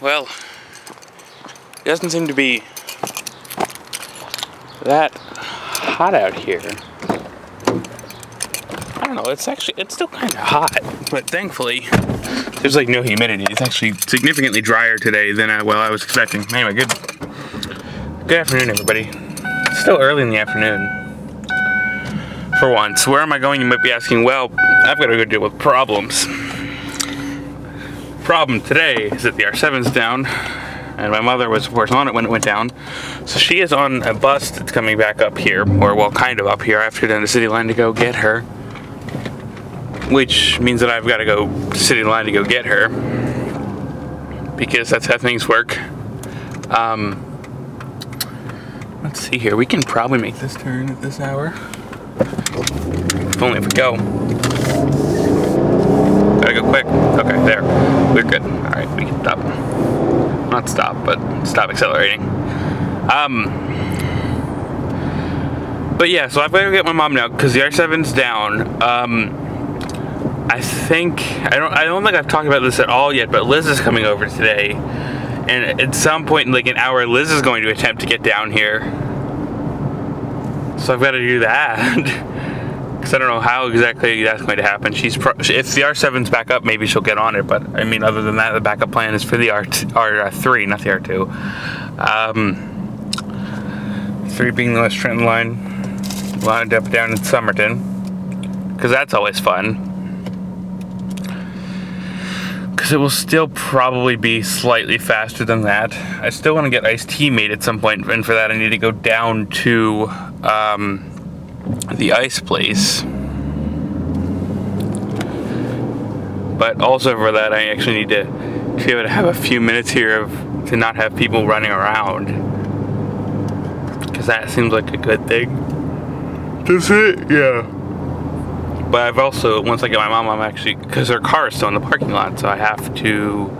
Well, it doesn't seem to be that hot out here. I don't know, it's still kind of hot, but thankfully there's like no humidity. It's actually significantly drier today than I was expecting. Anyway, good afternoon, everybody. It's still early in the afternoon. For once. Where am I going, you might be asking? Well, I've got to go deal with problems. Problem today is that the R7's down, and my mother was of course on it when it went down. So she is on a bus that's coming back up here, or well, kind of up here. I have to go down to City Line to go get her. Which means that I've got to go to City Line to go get her. Because that's how things work. Let's see here, we can probably make this turn at this hour. If only if we go. Gotta go quick. Okay, there. We're good. Alright, we can stop. Not stop, but stop accelerating. But yeah, so I've got to get my mom now because the R7's down. I don't think I've talked about this at all yet, but Liz is coming over today. And at some point in like an hour, Liz is going to attempt to get down here. So I've got to do that. Because I don't know how exactly that's going to happen. If the R7's back up, maybe she'll get on it. But I mean, other than that, the backup plan is for the R3, not the R2. 3 being the West Trenton line, lined up down in Somerton. Because that's always fun. Because it will still probably be slightly faster than that. I still want to get iced tea made at some point, and for that I need to go down to the ice place. But also for that I actually need to be able to have a few minutes here to not have people running around. Because that seems like a good thing. Does it? Yeah. But I've also, once I get my mom, I'm actually, because her car is still in the parking lot, so I have to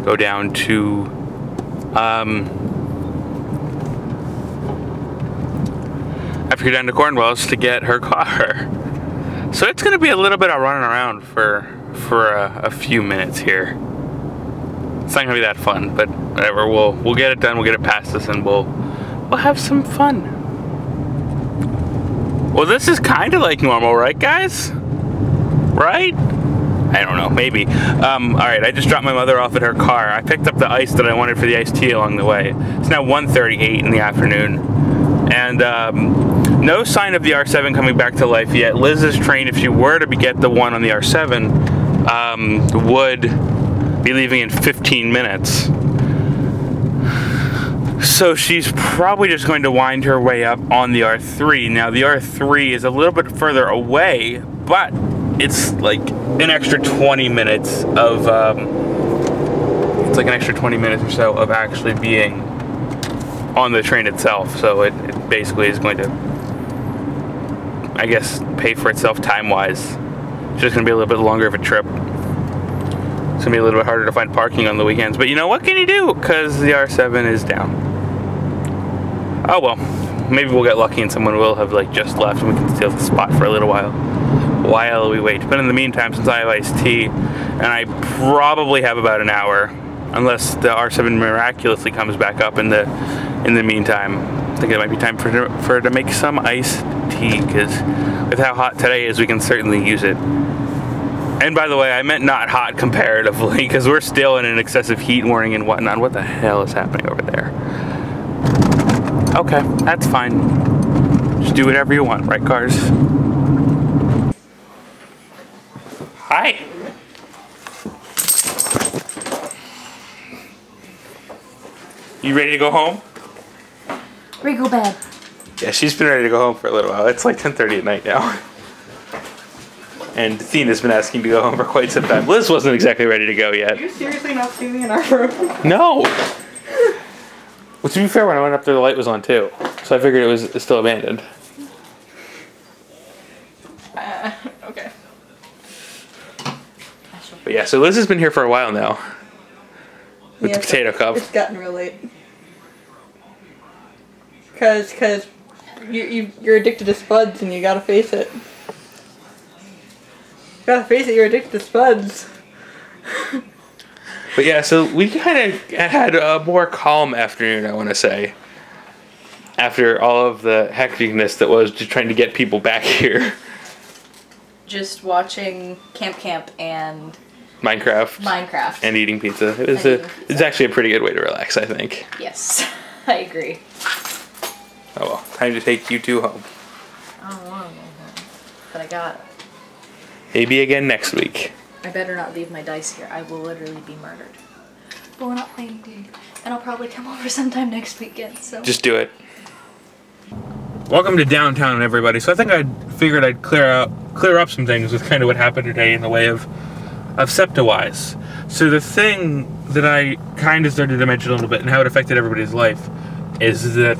go down to, I have to go down to Cornwell's to get her car. So it's going to be a little bit of running around for a few minutes here. It's not going to be that fun, but whatever, we'll get it done, we'll get it past us, and we'll have some fun. Well, this is kind of like normal, right, guys? Right? I don't know, maybe. Alright, I just dropped my mother off at her car. I picked up the ice that I wanted for the iced tea along the way. It's now 1:38 in the afternoon. And, no sign of the R7 coming back to life yet. Liz's train, if she were to get the one on the R7, would be leaving in 15 minutes. So she's probably just going to wind her way up on the R3. Now the R3 is a little bit further away, but it's like an extra 20 minutes of, it's like an extra 20 minutes or so of actually being on the train itself. So it basically is going to, I guess, pay for itself time-wise. It's just going to be a little bit longer of a trip. It's going to be a little bit harder to find parking on the weekends. But you know, what can you do? Because the R7 is down. Oh well, maybe we'll get lucky and someone will have like just left and we can steal the spot for a little while we wait. But in the meantime, since I have iced tea, and I probably have about an hour, unless the R7 miraculously comes back up in the meantime, I think it might be time for her to make some iced tea, because with how hot today is, we can certainly use it. And by the way, I meant not hot comparatively, because we're still in an excessive heat warning and whatnot. What the hell is happening over there? Okay, that's fine. Just do whatever you want, right, cars? Hi. You ready to go home? Ready to go bed. Yeah, she's been ready to go home for a little while. It's like 10:30 at night now. And Athena's been asking to go home for quite some time. Liz wasn't exactly ready to go yet. Are you seriously not seeing me in our room? No! Well, to be fair, when I went up there, the light was on too. So I figured it was still abandoned. Okay. But yeah, so Liz has been here for a while now. With the potato cup. It's gotten real late. Cause you're addicted to Spuds and you gotta face it. You gotta face it, you're addicted to Spuds. But yeah, so we kind of had a more calm afternoon, I want to say. After all of the hecticness that was just trying to get people back here. Just watching Camp and Minecraft. And eating pizza. It's actually a pretty good way to relax, I think. Yes, I agree. Oh well, time to take you two home. I don't want to go home, but I got it. Maybe again next week. I better not leave my dice here. I will literally be murdered. But we're not playing a game. And I'll probably come over sometime next weekend, so... Just do it. Welcome to downtown, everybody. So I think I figured I'd clear up some things with kind of what happened today in the way of SEPTA-wise. So the thing that I kind of started to mention a little bit and how it affected everybody's life is that,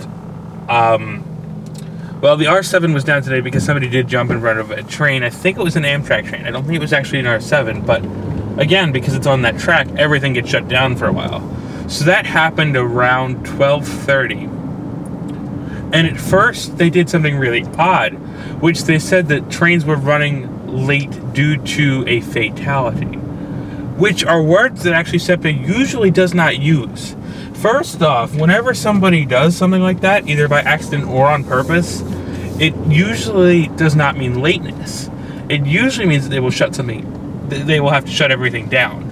well, the R7 was down today because somebody did jump in front of a train. I think it was an Amtrak train. I don't think it was actually an R7, but again, because it's on that track, everything gets shut down for a while. So that happened around 12:30. And at first, they did something really odd, which they said that trains were running late due to a fatality, which are words that actually SEPTA usually does not use. First off, whenever somebody does something like that, either by accident or on purpose, it usually does not mean lateness. It usually means that they will shut something, they will have to shut everything down,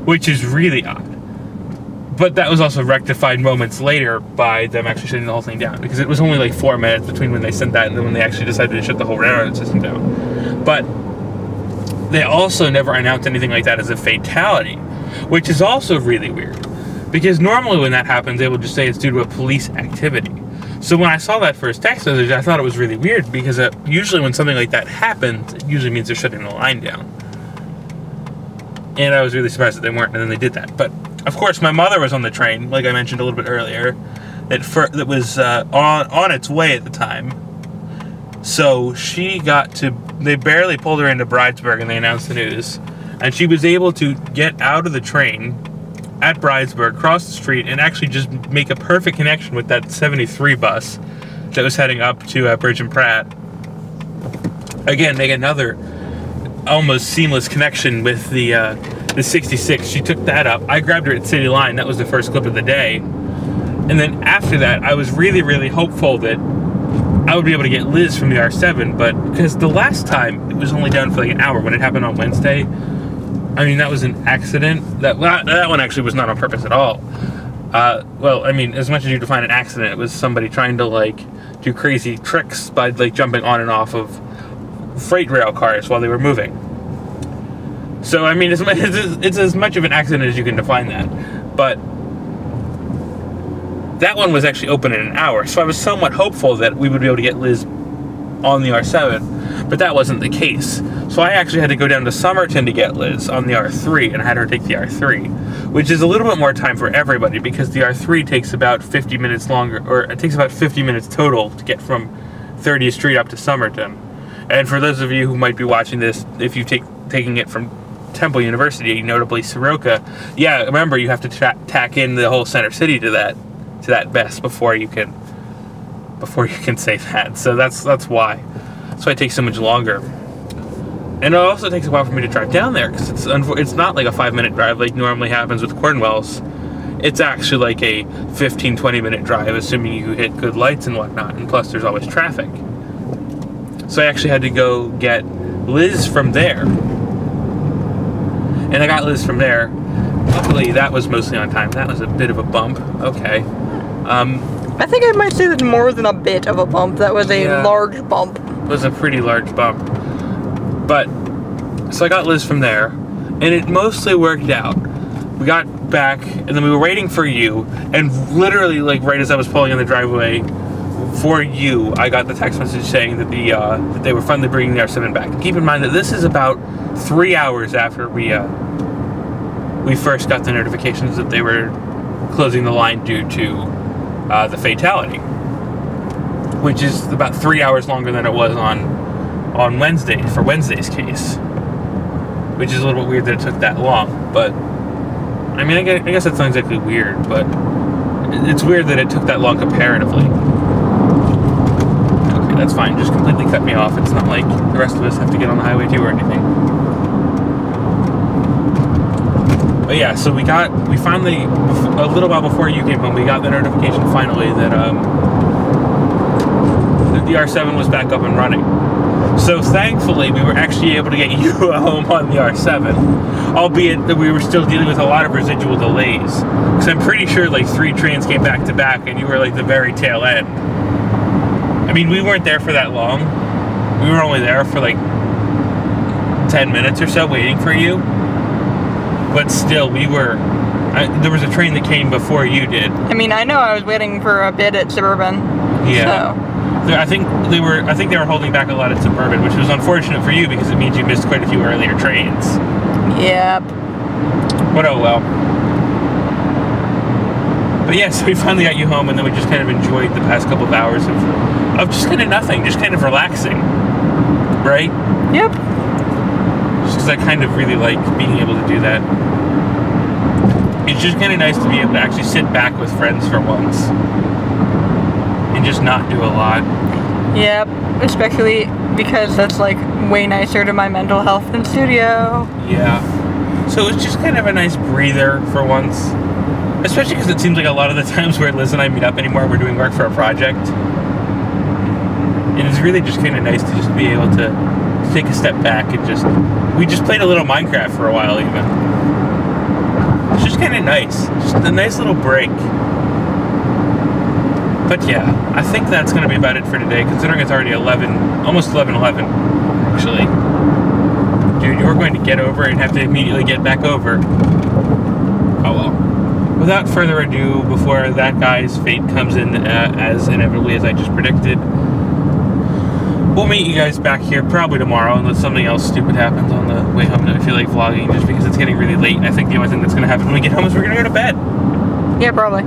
which is really odd. But that was also rectified moments later by them actually shutting the whole thing down, because it was only like 4 minutes between when they sent that and then when they actually decided to shut the whole railroad system down. But they also never announced anything like that as a fatality, which is also really weird, because normally when that happens, they will just say it's due to a police activity. So when I saw that first text message, I thought it was really weird, because usually when something like that happens, it usually means they're shutting the line down. And I was really surprised that they weren't, and then they did that. But of course, my mother was on the train, like I mentioned a little bit earlier, that was on its way at the time. So she got to, they barely pulled her into Bridesburg and they announced the news. And she was able to get out of the train at Bridesburg, cross the street, and actually just make a perfect connection with that 73 bus that was heading up to Bridge and Pratt. Again, make another almost seamless connection with the 66. She took that up. I grabbed her at City Line. That was the first clip of the day. And then after that, I was really, really hopeful that I would be able to get Liz from the R7, but because the last time it was only down for like an hour when it happened on Wednesday. I mean, that was an accident. That one actually was not on purpose at all. Well, I mean, as much as you define an accident, it was somebody trying to like do crazy tricks by like jumping on and off of freight rail cars while they were moving. So, I mean, it's as much of an accident as you can define that. But that one was actually open in an hour, so I was somewhat hopeful that we would be able to get Liz on the R7, but that wasn't the case. So I actually had to go down to Somerton to get Liz on the R3, and I had her take the R3, which is a little bit more time for everybody, because the R3 takes about 50 minutes longer, or it takes about 50 minutes total to get from 30th Street up to Somerton. And for those of you who might be watching this, if you're taking it from Temple University, notably Soroka, yeah, remember you have to tack in the whole Center City to that best before you can say that. So that's why. That's why it takes so much longer. And it also takes a while for me to drive down there, because it's not like a 5-minute drive like normally happens with Cornwells. It's actually like a 15-20 minute drive, assuming you hit good lights and whatnot, and plus there's always traffic. So I actually had to go get Liz from there. And I got Liz from there. Luckily, that was mostly on time. That was a bit of a bump. Okay. I think I might say that more than a bit of a bump. That was a large bump. It was a pretty large bump. But, so I got Liz from there, and it mostly worked out. We got back, and then we were waiting for you, and literally, like, right as I was pulling in the driveway for you, I got the text message saying that that they were finally bringing the R7 back. And keep in mind that this is about 3 hours after we first got the notifications that they were closing the line due to the fatality, which is about 3 hours longer than it was on Wednesday, for Wednesday's case, which is a little bit weird that it took that long. But I mean, I guess that's not exactly weird, but it's weird that it took that long comparatively. Okay, that's fine. Just completely cut me off. It's not like the rest of us have to get on the highway too or anything. But yeah, so we finally, a little while before you came home, we got the notification finally that the R7 was back up and running. So thankfully, we were actually able to get you home on the R7, albeit that we were still dealing with a lot of residual delays. Because I'm pretty sure like 3 trains came back to back, and you were like the very tail end. I mean, we weren't there for that long. We were only there for like 10 minutes or so waiting for you. But still, we were... there was a train that came before you did. I mean, I know I was waiting for a bit at Suburban. Yeah. So. I think they were holding back a lot at Suburban, which was unfortunate for you because it means you missed quite a few earlier trains. Yep. But oh well. But yeah, so we finally got you home, and then we just kind of enjoyed the past couple of hours of just kind of nothing, just kind of relaxing. Right? Yep. Just because I kind of really like being able to do that. It's just kind of nice to be able to actually sit back with friends for once. And just not do a lot. Yep, especially because that's like way nicer to my mental health than studio. Yeah. So it's just kind of a nice breather for once. Especially because it seems like a lot of the times where Liz and I meet up anymore, we're doing work for a project. And it's really just kind of nice to just be able to take a step back and we just played a little Minecraft for a while even. It's just kind of nice. Just a nice little break. But yeah, I think that's going to be about it for today, considering it's already 11, almost 11:11, actually. Dude, you're going to get over and have to immediately get back over. Oh well. Without further ado, before that guy's fate comes in as inevitably as I just predicted, we'll meet you guys back here probably tomorrow, unless something else stupid happens on the way home that I feel like vlogging, just because it's getting really late. I think the only thing that's going to happen when we get home is we're going to go to bed. Yeah, probably.